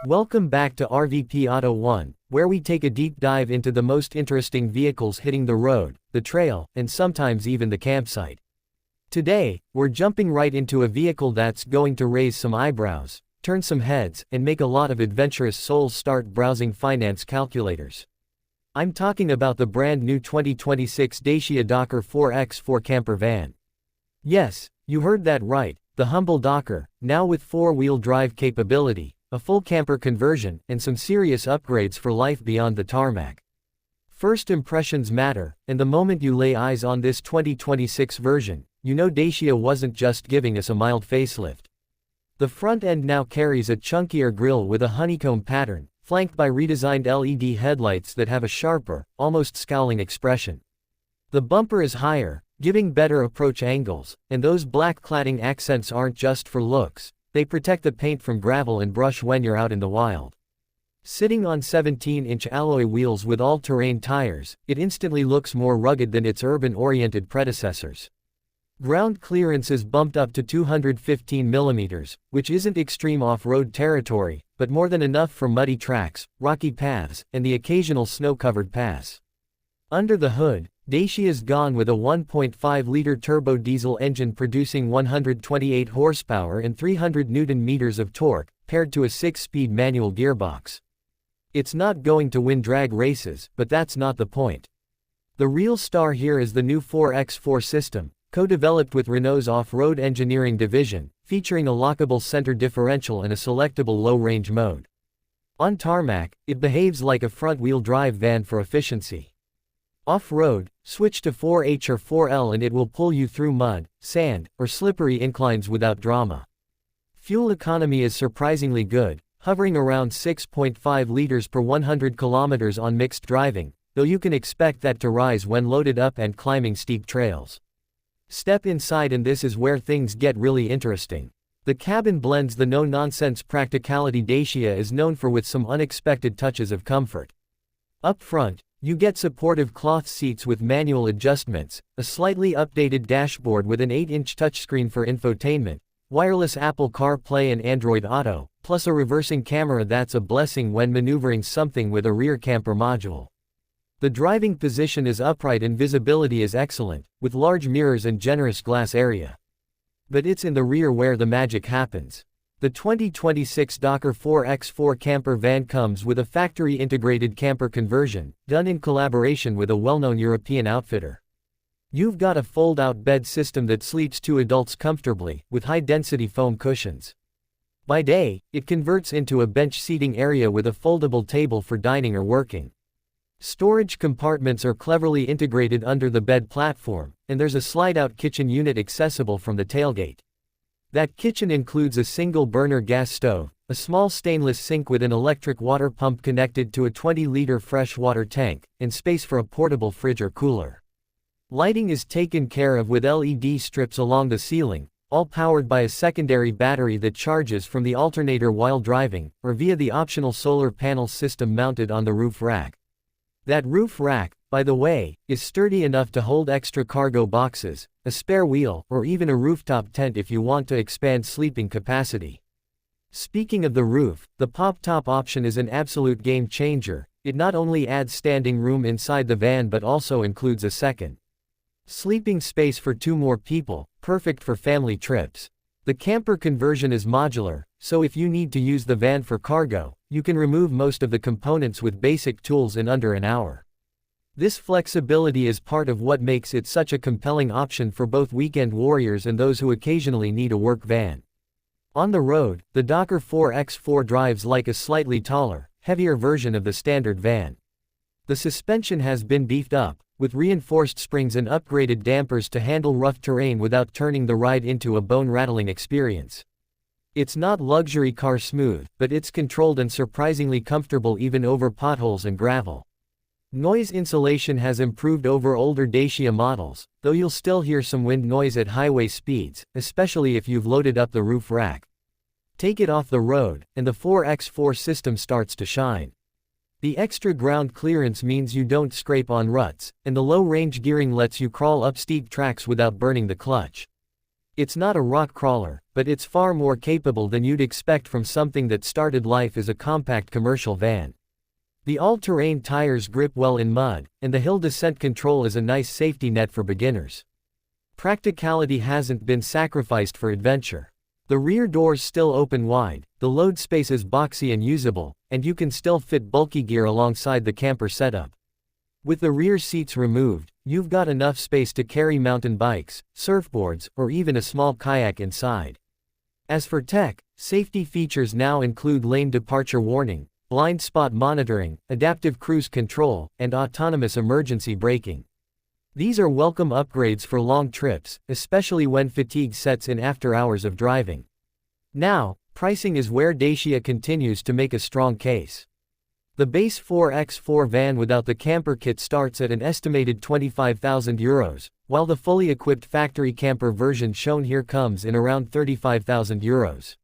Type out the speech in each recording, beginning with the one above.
Welcome back to RVP Auto 1, where we take a deep dive into the most interesting vehicles hitting the road, the trail, and sometimes even the campsite. Today, we're jumping right into a vehicle that's going to raise some eyebrows, turn some heads, and make a lot of adventurous souls start browsing finance calculators. I'm talking about the brand new 2026 Dacia Dokker 4x4 camper van. Yes, you heard that right, the humble Dokker, now with four-wheel drive capability, a full camper conversion, and some serious upgrades for life beyond the tarmac. First impressions matter, and the moment you lay eyes on this 2026 version, you know Dacia wasn't just giving us a mild facelift. The front end now carries a chunkier grille with a honeycomb pattern, flanked by redesigned LED headlights that have a sharper, almost scowling expression. The bumper is higher, giving better approach angles, and those black cladding accents aren't just for looks. They protect the paint from gravel and brush when you're out in the wild. Sitting on 17-inch alloy wheels with all-terrain tires, it instantly looks more rugged than its urban-oriented predecessors. Ground clearance is bumped up to 215 mm, which isn't extreme off-road territory, but more than enough for muddy tracks, rocky paths, and the occasional snow-covered pass. Under the hood, Dacia's gone with a 1.5-liter turbo diesel engine producing 128 horsepower and 300 Nm of torque, paired to a 6-speed manual gearbox. It's not going to win drag races, but that's not the point. The real star here is the new 4x4 system, co-developed with Renault's off-road engineering division, featuring a lockable center differential and a selectable low-range mode. On tarmac, it behaves like a front-wheel drive van for efficiency. Off-road, switch to 4H or 4L and it will pull you through mud, sand, or slippery inclines without drama. Fuel economy is surprisingly good, hovering around 6.5 liters per 100 kilometers on mixed driving, though you can expect that to rise when loaded up and climbing steep trails. Step inside and this is where things get really interesting. The cabin blends the no-nonsense practicality Dacia is known for with some unexpected touches of comfort. Up front, you get supportive cloth seats with manual adjustments, a slightly updated dashboard with an 8-inch touchscreen for infotainment, wireless Apple CarPlay and Android Auto, plus a reversing camera that's a blessing when maneuvering something with a rear camper module. The driving position is upright and visibility is excellent, with large mirrors and generous glass area. But it's in the rear where the magic happens. The 2026 Dokker 4x4 camper van comes with a factory-integrated camper conversion, done in collaboration with a well-known European outfitter. You've got a fold-out bed system that sleeps two adults comfortably, with high-density foam cushions. By day, it converts into a bench seating area with a foldable table for dining or working. Storage compartments are cleverly integrated under the bed platform, and there's a slide-out kitchen unit accessible from the tailgate. That kitchen includes a single-burner gas stove, a small stainless sink with an electric water pump connected to a 20-liter freshwater tank, and space for a portable fridge or cooler. Lighting is taken care of with LED strips along the ceiling, all powered by a secondary battery that charges from the alternator while driving, or via the optional solar panel system mounted on the roof rack. That roof rack, by the way, is sturdy enough to hold extra cargo boxes, a spare wheel, or even a rooftop tent if you want to expand sleeping capacity. Speaking of the roof, the pop-top option is an absolute game changer. It not only adds standing room inside the van but also includes a second sleeping space for two more people, perfect for family trips. The camper conversion is modular, so if you need to use the van for cargo, you can remove most of the components with basic tools in under an hour. This flexibility is part of what makes it such a compelling option for both weekend warriors and those who occasionally need a work van. On the road, the Dokker 4x4 drives like a slightly taller, heavier version of the standard van. The suspension has been beefed up, with reinforced springs and upgraded dampers to handle rough terrain without turning the ride into a bone-rattling experience. It's not luxury car smooth, but it's controlled and surprisingly comfortable even over potholes and gravel. Noise insulation has improved over older Dacia models, though you'll still hear some wind noise at highway speeds, especially if you've loaded up the roof rack. Take it off the road, and the 4x4 system starts to shine. The extra ground clearance means you don't scrape on ruts, and the low-range gearing lets you crawl up steep tracks without burning the clutch. It's not a rock crawler, but it's far more capable than you'd expect from something that started life as a compact commercial van. The all-terrain tires grip well in mud, and the hill descent control is a nice safety net for beginners. Practicality hasn't been sacrificed for adventure. The rear doors still open wide, the load space is boxy and usable, and you can still fit bulky gear alongside the camper setup. With the rear seats removed, you've got enough space to carry mountain bikes, surfboards, or even a small kayak inside. As for tech, safety features now include lane departure warning, blind spot monitoring, adaptive cruise control, and autonomous emergency braking. These are welcome upgrades for long trips, especially when fatigue sets in after hours of driving. Now, pricing is where Dacia continues to make a strong case. The base 4x4 van without the camper kit starts at an estimated €25,000, while the fully equipped factory camper version shown here comes in around €35,000.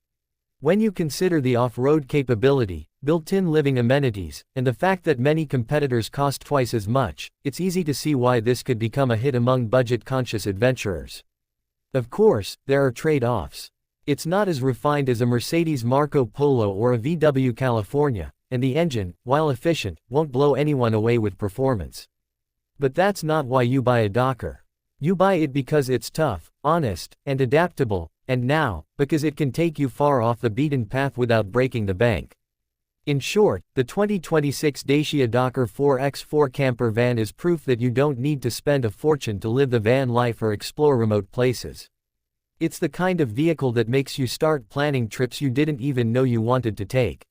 When you consider the off-road capability, built-in living amenities, and the fact that many competitors cost twice as much, it's easy to see why this could become a hit among budget-conscious adventurers. Of course, there are trade-offs. It's not as refined as a Mercedes Marco Polo or a VW California, and the engine, while efficient, won't blow anyone away with performance. But that's not why you buy a Dokker. You buy it because it's tough, honest, and adaptable, and now, because it can take you far off the beaten path without breaking the bank. In short, the 2026 Dacia Dokker 4x4 camper van is proof that you don't need to spend a fortune to live the van life or explore remote places. It's the kind of vehicle that makes you start planning trips you didn't even know you wanted to take.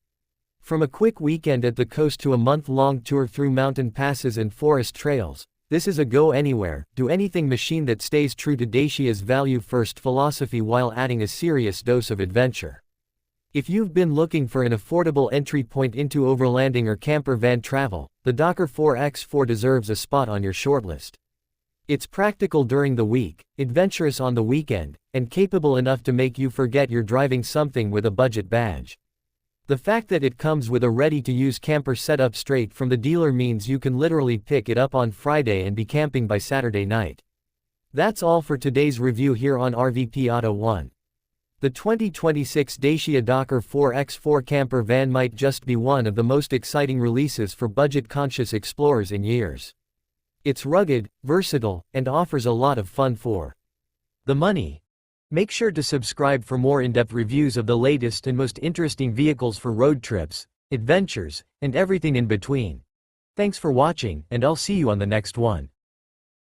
From a quick weekend at the coast to a month-long tour through mountain passes and forest trails, this is a go-anywhere, do-anything machine that stays true to Dacia's value-first philosophy while adding a serious dose of adventure. If you've been looking for an affordable entry point into overlanding or camper van travel, the Dokker 4x4 deserves a spot on your shortlist. It's practical during the week, adventurous on the weekend, and capable enough to make you forget you're driving something with a budget badge. The fact that it comes with a ready-to-use camper setup straight from the dealer means you can literally pick it up on Friday and be camping by Saturday night. That's all for today's review here on RVP Auto 1. The 2026 Dacia Dokker 4x4 camper van might just be one of the most exciting releases for budget-conscious explorers in years. It's rugged, versatile, and offers a lot of fun for the money. Make sure to subscribe for more in-depth reviews of the latest and most interesting vehicles for road trips, adventures, and everything in between. Thanks for watching, and I'll see you on the next one.